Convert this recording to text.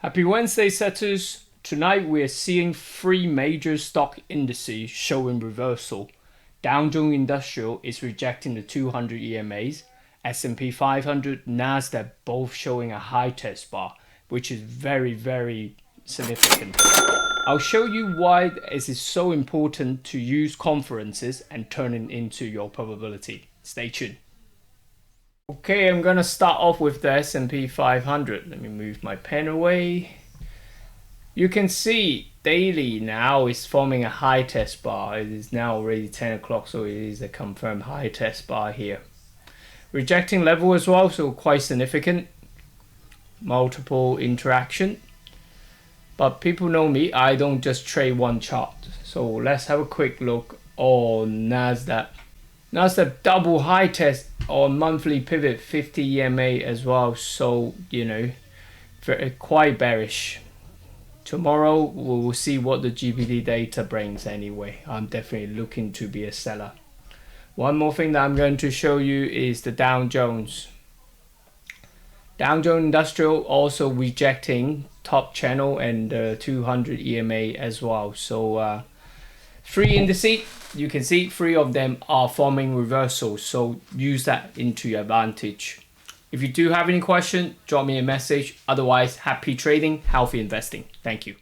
Happy Wednesday, setters. Tonight we're seeing three major stock indices showing reversal. Dow Jones Industrial is rejecting the 200 EMAs. S&P 500, Nasdaq both showing a high test bar, which is very significant. I'll show you why it is so important to use conferences and turn it into your probability. Stay tuned. Okay, I'm gonna start off with the S&P 500. Let me move my pen away. You can see daily now is forming a high test bar. It is now already 10 o'clock, so it is a confirmed high test bar here. Rejecting level as well, so quite significant. Multiple interaction. But people know me, I don't just trade one chart. So let's have a quick look on Nasdaq. Nasdaq double high test on monthly pivot 50 EMA as well, so quite bearish. Tomorrow we will see what the GPD data brings anyway. I'm definitely looking to be a seller. One more thing that I'm going to show you is the Dow Jones. Dow Jones Industrial also rejecting top channel and 200 EMA as well. So three indices, you can see three of them are forming reversals, so use that into your advantage. If you do have any questions, drop me a message. Otherwise, happy trading, healthy investing. Thank you.